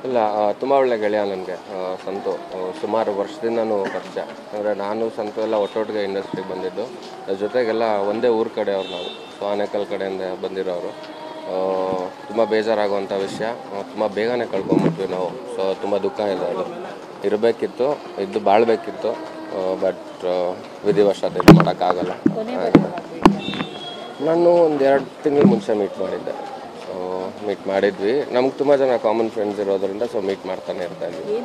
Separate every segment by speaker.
Speaker 1: ಇಲ್ಲ ತುಂಬ ಒಳ್ಳೆ ಗೆಳೆಯ ನನಗೆ ಸಂತು. ಸುಮಾರು ವರ್ಷದಿಂದನೂ ಪರಿಚಯ. ಅಂದರೆ ನಾನು ಸಂತು ಎಲ್ಲ ಒಟ್ಟೊಟ್ಟಿಗೆ ಇಂಡಸ್ಟ್ರಿಗೆ ಬಂದಿದ್ದು. ಅದ್ರ ಜೊತೆಗೆಲ್ಲ ಒಂದೇ ಊರ ಕಡೆಯವ್ರು ನಾವು. ಸೊ ಆನೇಕಲ್ ಕಡೆಯಿಂದ ಬಂದಿರೋರು. ತುಂಬ ಬೇಜಾರಾಗುವಂಥ ವಿಷಯ. ತುಂಬ ಬೇಗನೆ ಕಳ್ಕೊಂಬಿಟ್ವಿ ನಾವು. ಸೊ ತುಂಬ ದುಃಖ ಇದೆ ಅದು. ಇರಬೇಕಿತ್ತು, ಇದ್ದು ಬಾಳಬೇಕಿತ್ತು. ಬಟ್ ವಿಧಿವಶಾತ್ ಇದು ಮಾಡೋಕ್ಕಾಗಲ್ಲ. ನಾನು ಒಂದು 2 ತಿಂಗಳ ಮುಂಚೆ ಮೀಟ್ ಮಾಡಿದ್ದೆ. ಮೀಟ್ ಮಾಡಿದ್ವಿ. ನಮ್ಗೆ ತುಂಬ ಜನ ಕಾಮನ್ ಫ್ರೆಂಡ್ಸ್ ಇರೋದ್ರಿಂದ ಸೊ ಮೀಟ್ ಮಾಡ್ತಾನೆ ಇರ್ತಾ ಇದ್ವಿ.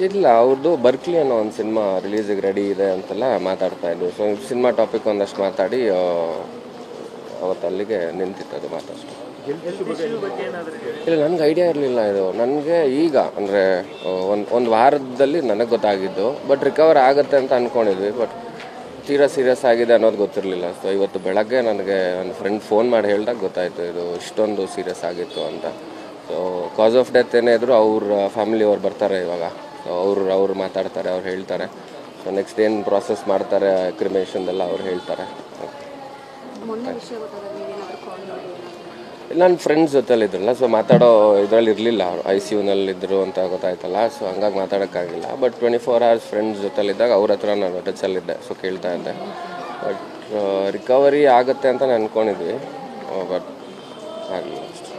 Speaker 1: ಇಲ್ಲ, ಅವ್ರದ್ದು ಬರ್ಕ್ಲಿ ಅನ್ನೋ ಒಂದು ಸಿನಿಮಾ ರಿಲೀಸಿಗೆ ರೆಡಿ ಇದೆ ಅಂತೆಲ್ಲ ಮಾತಾಡ್ತಾ ಇದ್ವಿ. ಸೊ ಸಿನಿಮಾ ಟಾಪಿಕ್ ಒಂದಷ್ಟು ಮಾತಾಡಿ ಅವತ್ತು ಅಲ್ಲಿಗೆ ನಿಂತಿತ್ತು ಅದು ಮಾತಷ್ಟು. ಇಲ್ಲ, ನನಗೆ ಐಡಿಯಾ ಇರಲಿಲ್ಲ ಇದು. ನನಗೆ ಈಗ ಅಂದರೆ ಒಂದು ವಾರದಲ್ಲಿ ನನಗೆ ಗೊತ್ತಾಗಿದ್ದು. ಬಟ್ ರಿಕವರ್ ಆಗುತ್ತೆ ಅಂತ ಅಂದ್ಕೊಂಡಿದ್ವಿ. ಬಟ್ ತೀರಾ ಸೀರಿಯಸ್ ಆಗಿದೆ ಅನ್ನೋದು ಗೊತ್ತಿರಲಿಲ್ಲ. ಸೊ ಇವತ್ತು ಬೆಳಗ್ಗೆ ನನಗೆ ನನ್ನ ಫ್ರೆಂಡ್ ಫೋನ್ ಮಾಡಿ ಹೇಳಿದಾಗ ಗೊತ್ತಾಯಿತು ಇದು ಇಷ್ಟೊಂದು ಸೀರಿಯಸ್ ಆಗಿತ್ತು ಅಂತ. ಸೊ ಕಾಸ್ ಆಫ್ ಡೆತ್ ಏನೇ ಇದ್ದರೂ ಅವ್ರ ಫ್ಯಾಮಿಲಿಯವ್ರು ಬರ್ತಾರೆ ಇವಾಗ. ಸೊ ಅವ್ರು ಮಾತಾಡ್ತಾರೆ, ಅವ್ರು ಹೇಳ್ತಾರೆ. ಸೊ ನೆಕ್ಸ್ಟ್ ಏನು ಪ್ರಾಸೆಸ್ ಮಾಡ್ತಾರೆ ಕ್ರಿಮೇಷನ್ದೆಲ್ಲ ಅವ್ರು ಹೇಳ್ತಾರೆ. ನನ್ನ ಫ್ರೆಂಡ್ಸ್ ಜೊತೆಲಿದ್ರಲ್ಲ, ಸೊ ಮಾತಾಡೋ ಇದರಲ್ಲಿ ಇರಲಿಲ್ಲ. ಅವರು ICUನಲ್ಲಿದ್ದರು ಅಂತ ಗೊತ್ತಾಯ್ತಲ್ಲ. ಸೊ ಹಂಗಾಗಿ ಮಾತಾಡೋಕ್ಕಾಗಿಲ್ಲ. ಬಟ್ 24 hours ಫ್ರೆಂಡ್ಸ್ ಜೊತೆಲಿದ್ದಾಗ ಅವ್ರ ಹತ್ರ ನಾನು ಟಚಲ್ಲಿದ್ದೆ. ಸೊ ಕೇಳ್ತಾ ಇದ್ದೆ. ಬಟ್ ರಿಕವರಿ ಆಗುತ್ತೆ ಅಂತ ನಾನು ಅಂದ್ಕೊಂಡಿದ್ವಿ. ಬಟ್ ಆಗಲಿಲ್ಲ ಅಷ್ಟೇ.